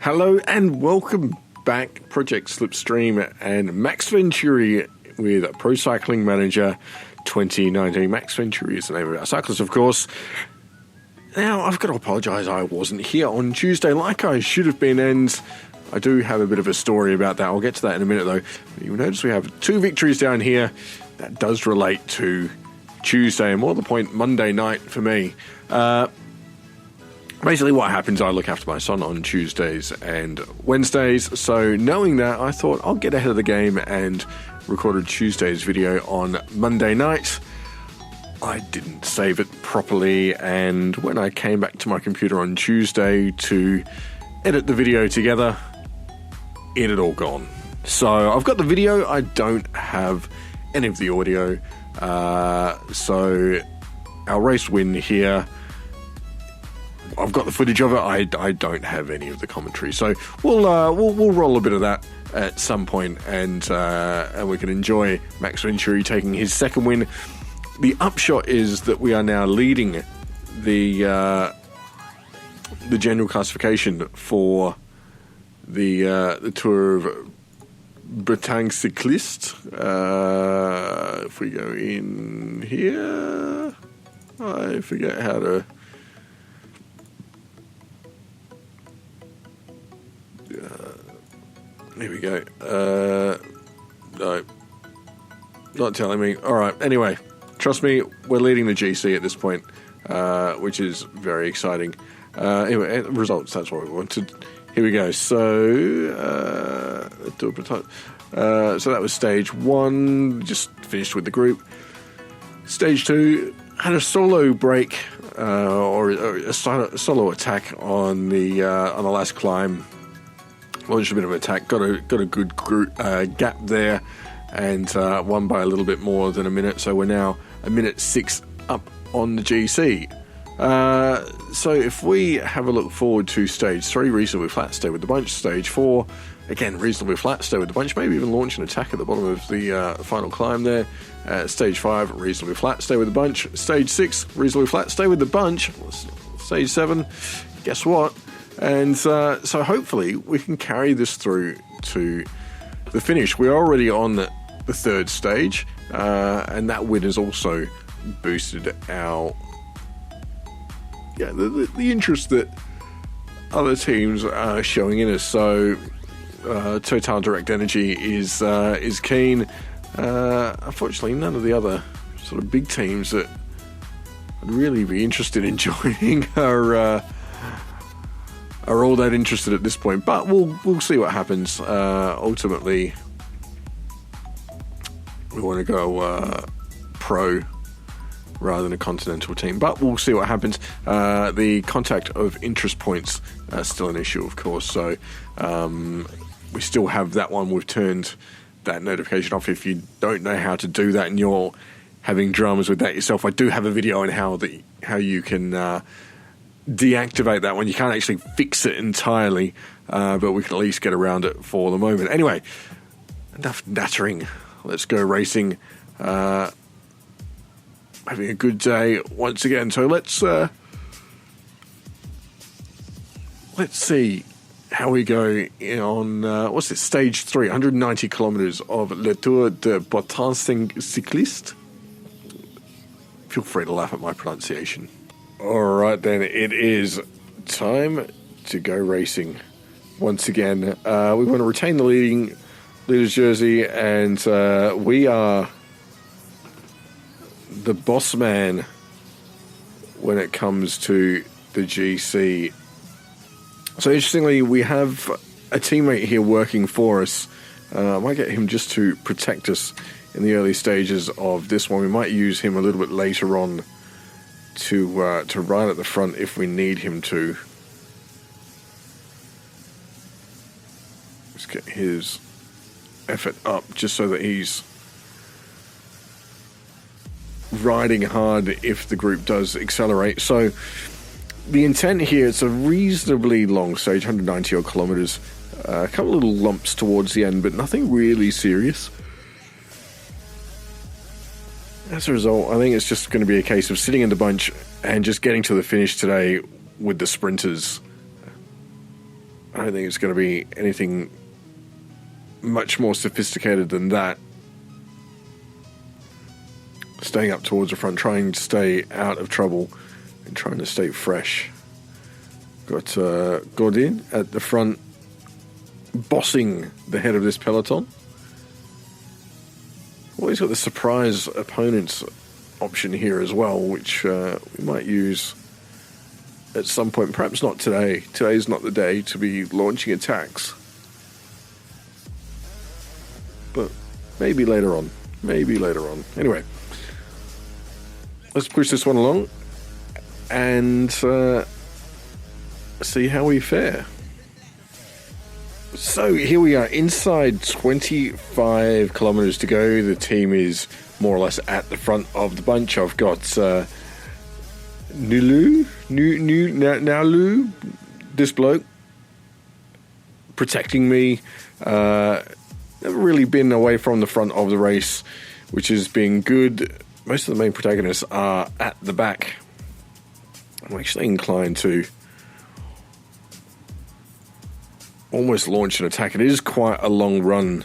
Hello and welcome back, Project Slipstream and Max Venturi with Pro Cycling Manager 2019. Max Venturi is the name of our cyclist, of course. Now, I've got to apologise, I wasn't here on Tuesday like I should have been, and I do have a bit of a story about that. I'll get to that in a minute, though. You'll notice we have two victories down here. That does relate to Tuesday, and more to the point, Monday night for me. Basically what happens, I look after my son on Tuesdays and Wednesdays, so knowing that, I thought I'll get ahead of the game and recorded Tuesday's video on Monday night. I didn't save it properly, and when I came back to my computer on Tuesday to edit the video together, it had all gone. So I've got the video, I don't have any of the audio, so our race win here, I've got the footage of it. I don't have any of the commentary, so we'll roll a bit of that at some point, and we can enjoy Max Venturi taking his second win. The upshot is that we are now leading the general classification for the Tour of Bretagne Cyclist. If we go in here, I forget how to. Here we go. No, not telling me. All right. Anyway, trust me, we're leading the GC at this point, which is very exciting. Anyway, results. That's what we wanted. Here we go. So, so that was stage one. Just finished with the group. Stage two had a solo break or a solo attack on the last climb. Launched a bit of an attack, got a good gap there, and won by a little bit more than a minute. So we're now a minute 6 up on the GC. So if we have a look forward to stage 3, reasonably flat, stay with the bunch. Stage 4, again reasonably flat, stay with the bunch. Maybe even launch an attack at the bottom of the final climb there. Stage 5, reasonably flat, stay with the bunch. Stage 6, reasonably flat, stay with the bunch. Stage 7, guess what? And so hopefully we can carry this through to the finish. We're already on the third stage, and that win has also boosted our the interest that other teams are showing in us. So Total Direct Energy is keen. Unfortunately, none of the other sort of big teams that I'd really be interested in joining are all that interested at this point, but we'll see what happens. Ultimately, we want to go pro rather than a continental team, but we'll see what happens. The contact of interest points still an issue, of course, so we still have that one. We've turned that notification off. If you don't know how to do that and you're having dramas with that yourself, I do have a video on how you can deactivate that one. You can't actually fix it entirely, but we can at least get around it for the moment. Anyway, enough nattering. Let's go racing. Having a good day once again. So let's see how we go on. What's it? Stage 3, 190 kilometers of Le Tour de Bretagne Cyclist. Feel free to laugh at my pronunciation. Alright then, it is time to go racing once again. We want to retain the leader's jersey, and we are the boss man when it comes to the GC. So interestingly, we have a teammate here working for us. I might get him just to protect us in the early stages of this one. We might use him a little bit later on to ride at the front if we need him to. Let's get his effort up just so that he's riding hard if the group does accelerate. So the intent here, it's a reasonably long stage, 190 odd kilometers, a couple of little lumps towards the end, but nothing really serious. As a result, I think it's just going to be a case of sitting in the bunch and just getting to the finish today with the sprinters. I don't think it's going to be anything much more sophisticated than that. Staying up towards the front, trying to stay out of trouble and trying to stay fresh. Got Godin at the front, bossing the head of this peloton. Always got the surprise opponents option here as well, which we might use at some point. Perhaps not today. Today's not the day to be launching attacks. But maybe later on. Anyway, let's push this one along and see how we fare. So here we are, inside 25 kilometers to go. The team is more or less at the front of the bunch. I've got Nalu, this bloke, protecting me. Never really been away from the front of the race, which has been good. Most of the main protagonists are at the back. I'm actually inclined to almost launch an attack. It is quite a long run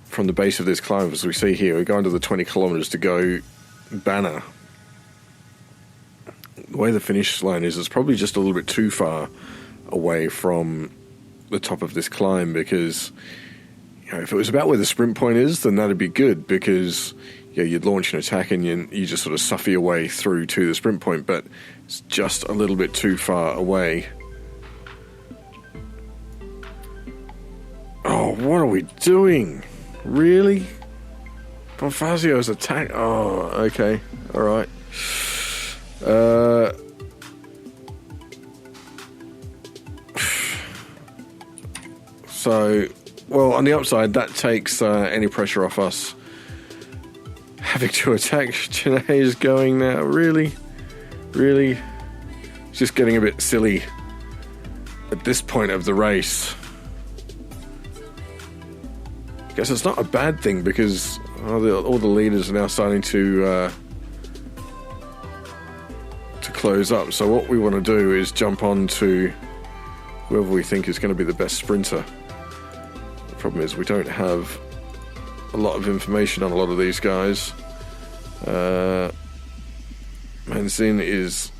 from the base of this climb, as we see here. We're going to the 20 kilometers to go banner. The way the finish line is, it's probably just a little bit too far away from the top of this climb, because if it was about where the sprint point is, then that'd be good, because you'd launch an attack and you just sort of suffer your way through to the sprint point, but it's just a little bit too far away. Oh, what are we doing? Really? Bonfazio's attack? Oh, okay. Alright. So, well, on the upside, that takes any pressure off us having to attack. Janae is going now. Really? It's just getting a bit silly at this point of the race. I guess it's not a bad thing, because all the leaders are now starting to close up. So what we want to do is jump on to whoever we think is going to be the best sprinter. The problem is we don't have a lot of information on a lot of these guys. Manzin is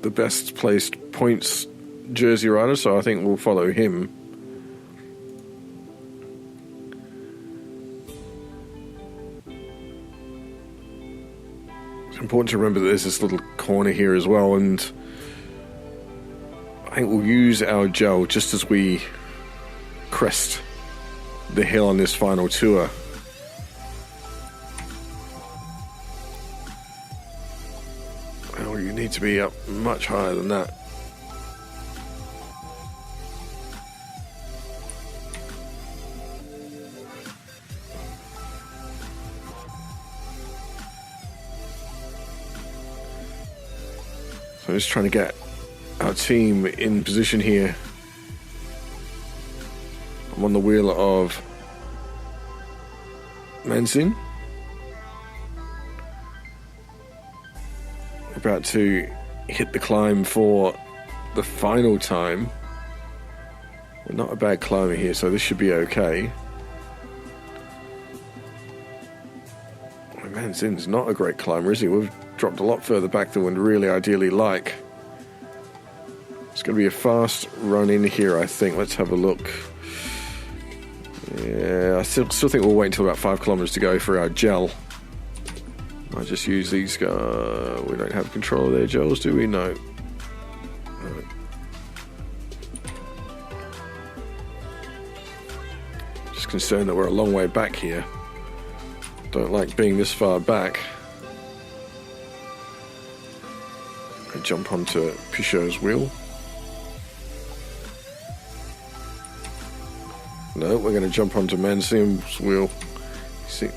the best placed points jersey rider, so I think we'll follow him. It's important to remember that there's this little corner here as well, and I think we'll use our gel just as we crest the hill on this final tour. Well, you need to be up much higher than that. So I'm just trying to get our team in position here. I'm on the wheel of Manzin. We're about to hit the climb for the final time. We're not a bad climber here, so this should be okay. Manzin's not a great climber, is he? We've dropped a lot further back than we'd really ideally like. It's going to be a fast run in here, I think. Let's have a look. Yeah, I still think we'll wait until about 5 kilometers to go for our gel. I just use these guys. We don't have control of their gels, do we? No. Right. Just concerned that we're a long way back here. Don't like being this far back. I jump onto Pichot's wheel. No, we're going to jump onto Mansim's wheel. See.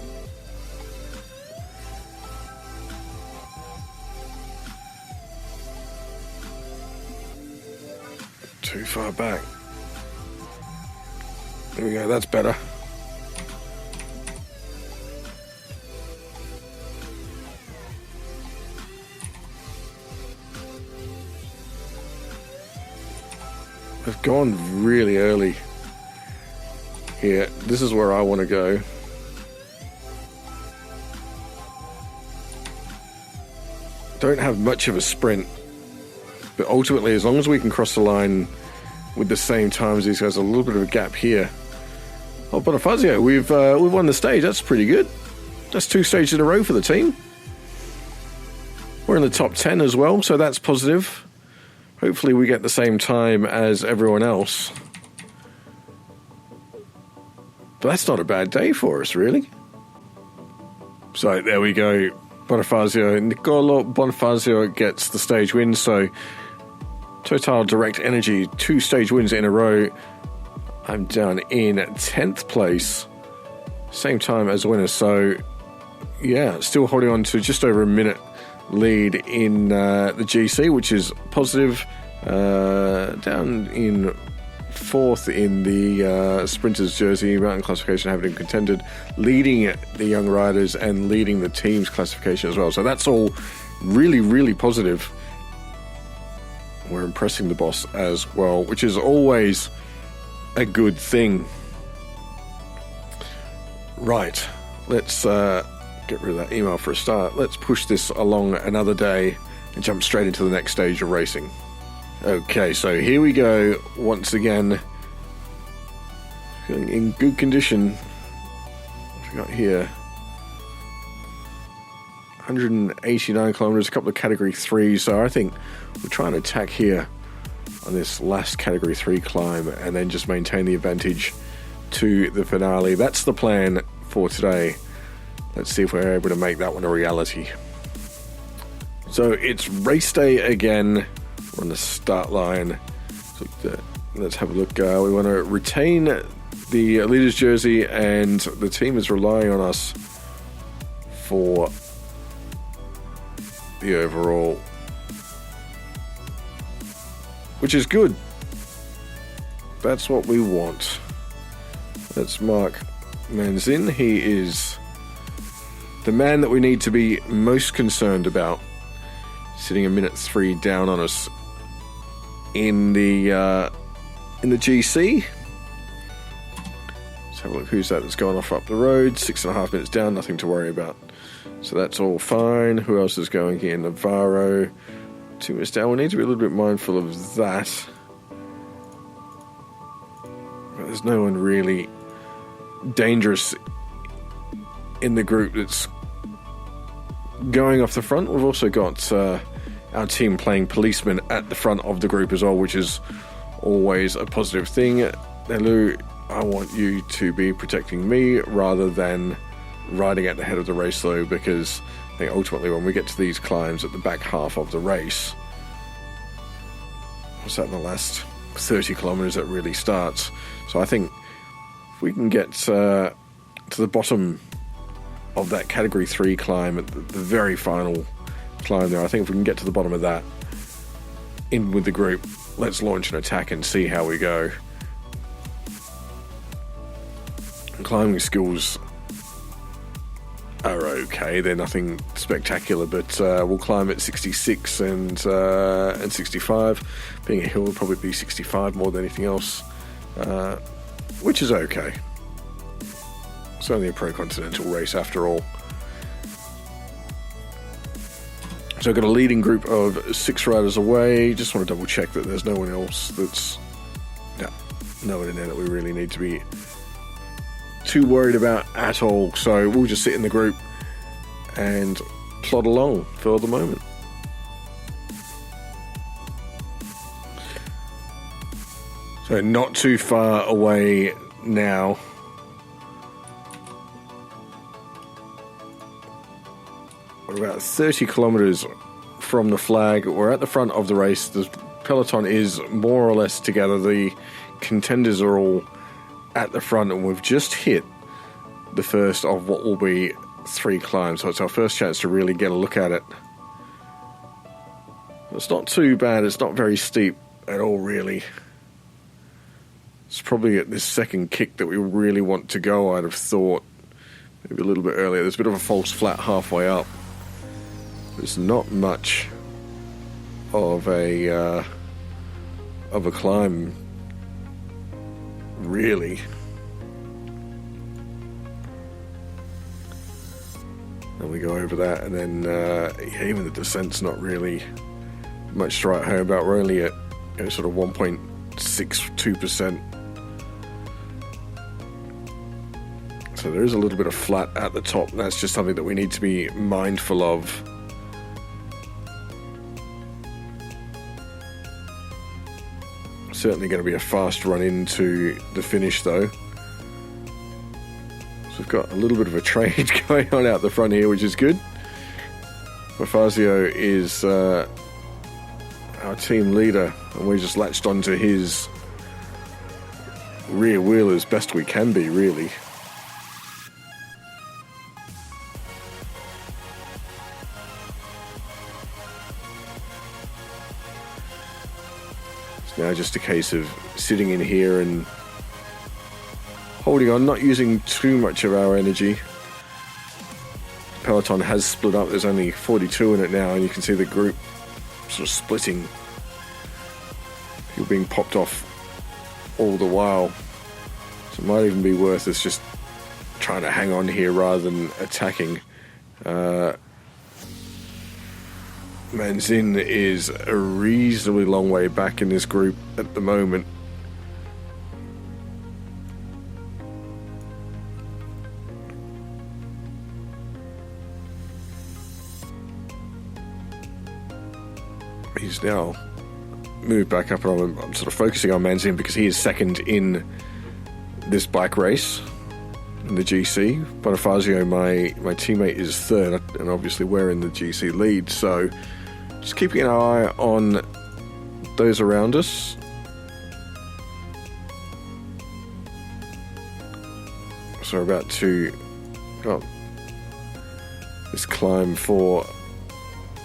Too far back. There we go, that's better. I've gone really early here. This is where I want to go. Don't have much of a sprint, but ultimately, as long as we can cross the line with the same time as these guys, a little bit of a gap here. Oh, Bonifazio, we've won the stage. That's pretty good. That's 2 stages in a row for the team. We're in the top 10 as well, so that's positive. Hopefully we get the same time as everyone else. But that's not a bad day for us, really. So there we go. Bonifazio, Nicolo Bonifazio gets the stage win, so Total Direct Energy, 2 stage wins in a row. I'm down in 10th place, same time as winners, so yeah, still holding on to just over a minute lead in the GC, which is positive. Down in 4th in the Sprinters Jersey Mountain Classification, having contended, leading the young riders and leading the team's classification as well. So that's all really, really positive. We're impressing the boss as well, which is always a good thing. Right, let's get rid of that email for a start. Let's push this along another day and jump straight into the next stage of racing. Okay, so here we go once again. Feeling in good condition. What we got here? 189 kilometers, a couple of category 3s, so I think we'll try and attack here on this last category 3 climb and then just maintain the advantage to the finale. That's the plan for today. Let's see if we're able to make that one a reality. So it's race day again. We're on the start line. So let's have a look. We want to retain the leaders jersey, and the team is relying on us for the overall, which is good. That's what we want. Let's mark Manzin. He is the man that we need to be most concerned about, sitting a minute 3 down on us in the GC. Let's have a look. Who's that that's going off up the road? 6.5 minutes down, nothing to worry about. So that's all fine. Who else is going here? Navarro, 2 minutes down. We need to be a little bit mindful of that. But there's no one really dangerous in the group that's going off the front. We've also got our team playing policeman at the front of the group as well, which is always a positive thing. Nelu, I want you to be protecting me rather than riding at the head of the race, though, because I think ultimately when we get to these climbs at the back half of the race, what's that, in the last 30 kilometers that really starts. So I think if we can get to the bottom of that category 3 climb at the very final climb there, I think if we can get to the bottom of that in with the group, let's launch an attack and see how we go. Climbing skills are okay, they're nothing spectacular, but we'll climb at 66 and 65. Being a hill will probably be 65 more than anything else, which is okay. It's only a pro-continental race after all. So I've got a leading group of 6 riders away. Just want to double check that there's no one else that's... no one in there that we really need to be too worried about at all. So we'll just sit in the group and plod along for the moment. So not too far away now. We're about 30 kilometers from the flag. We're at the front of the race. The peloton is more or less together. The contenders are all at the front, and we've just hit the first of what will be 3 climbs. So it's our first chance to really get a look at it. It's not too bad. It's not very steep at all, really. It's probably at this second kick that we really want to go, I'd have thought. Maybe a little bit earlier. There's a bit of a false flat halfway up. There's not much of a climb really. And we go over that, and then even the descent's not really much to write home about. We're only at sort of 1.62%. So there is a little bit of flat at the top. That's just something that we need to be mindful of. Certainly going to be a fast run into the finish though. So we've got a little bit of a trade going on out the front here, which is good. Fazio is our team leader, and we just latched onto his rear wheel as best we can be, really. It's now just a case of sitting in here and holding on, not using too much of our energy. Peloton has split up. There's only 42 in it now, and you can see the group sort of splitting. People being popped off all the while. So it might even be worth us just trying to hang on here rather than attacking. Manzin is a reasonably long way back in this group at the moment. He's now moved back up, and I'm sort of focusing on Manzin because he is second in this bike race in the GC. Bonifazio, my teammate, is third, and obviously we're in the GC lead, so just keeping an eye on those around us. So we're about to go up this climb for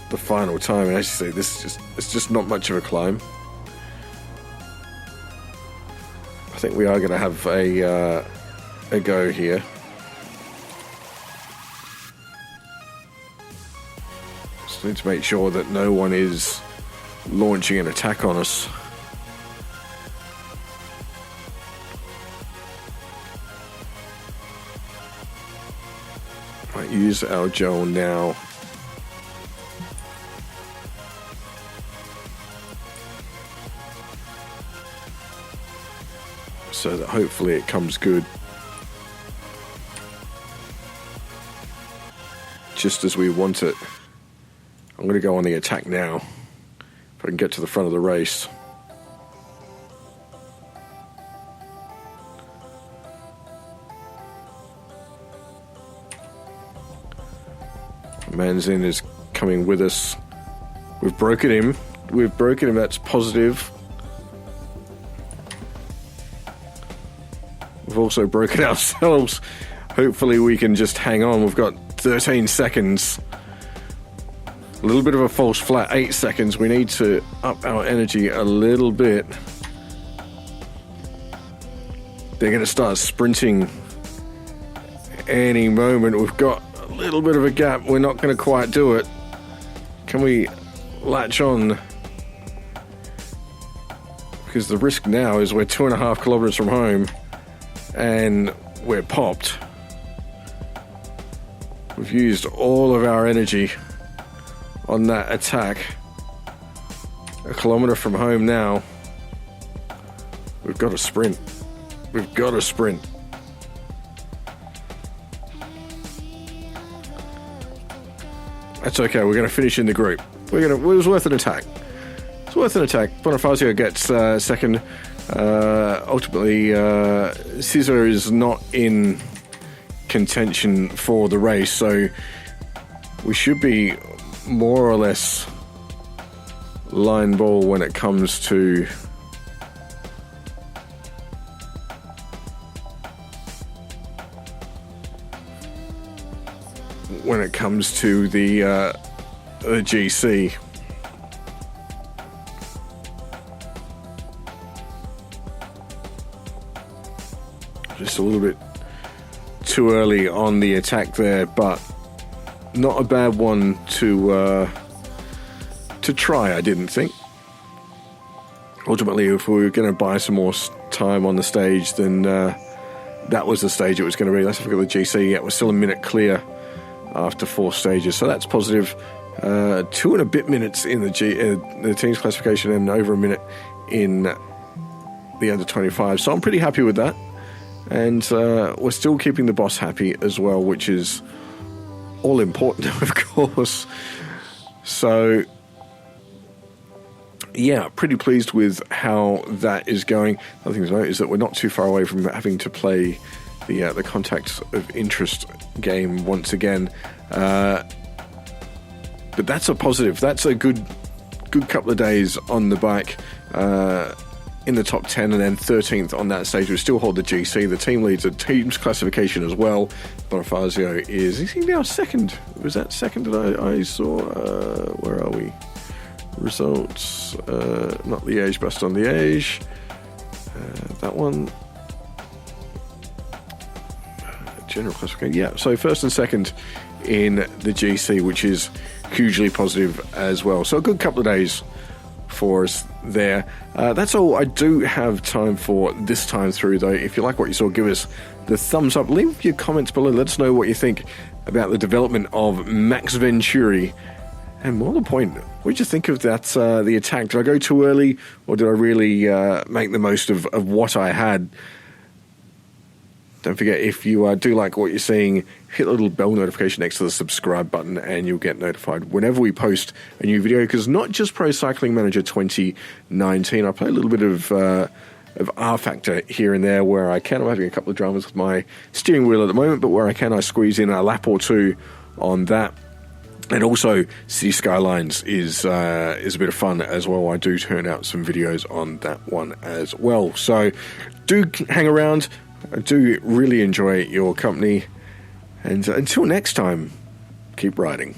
the final time, and as you say, it's just not much of a climb. I think we are going to have a go here. Just need to make sure that no one is launching an attack on us. Might use our gel now. So that hopefully it comes good. Just as we want it. I'm going to go on the attack now. If I can get to the front of the race. Manzin is coming with us. We've broken him. That's positive. We've also broken ourselves. Hopefully we can just hang on. We've got 13 seconds. A little bit of a false flat, 8 seconds. We need to up our energy a little bit. They're going to start sprinting any moment. We've got a little bit of a gap. We're not going to quite do it. Can we latch on? Because the risk now is we're 2.5 kilometers from home and we're popped. We've used all of our energy on that attack. 1 kilometer from home now. We've got to sprint. We've got to sprint. That's okay. We're going to finish in the group. It was worth an attack. It's worth an attack. Bonifazio gets second. Ultimately, Cesar is not in contention for the race, so we should be more or less line ball when it comes to the GC. Just a little bit too early on the attack there, but not a bad one to try, I didn't think. Ultimately, if we were going to buy some more time on the stage, then that was the stage it was going to be. Let's have a look at the GC. Yeah, it was still a minute clear after 4 stages, so that's positive. 2 and a bit minutes in the team's classification and over a minute in the under 25. So I'm pretty happy with that. And we're still keeping the boss happy as well, which is all important, of course. So, yeah, pretty pleased with how that is going. Another thing to note is that we're not too far away from having to play the Contacts of Interest game once again. But that's a positive. That's a good couple of days on the bike. In the top 10 and then 13th on that stage. We still hold the GC. The team leads the team's classification as well. Bonifazio is he now second? Was that second that I saw? Where are we? Results. Not Liège, Bastogne Liège. That one. General classification. Yeah, so first and second in the GC, which is hugely positive as well. So a good couple of days for us there. That's all I do have time for this time through, though. If you like what you saw, give us the thumbs up. Leave your comments below. Let us know what you think about the development of Max Venturi. And more to the point, what did you think of that, the attack? Did I go too early, or did I really make the most of what I had? Don't forget, if you do like what you're seeing, hit the little bell notification next to the subscribe button and you'll get notified whenever we post a new video, because not just Pro Cycling Manager 2019, I play a little bit of R Factor here and there where I can. I'm having a couple of dramas with my steering wheel at the moment, but where I can, I squeeze in a lap or two on that. And also, City Skylines is a bit of fun as well. I do turn out some videos on that one as well. So do hang around. I do really enjoy your company. And until next time, keep riding.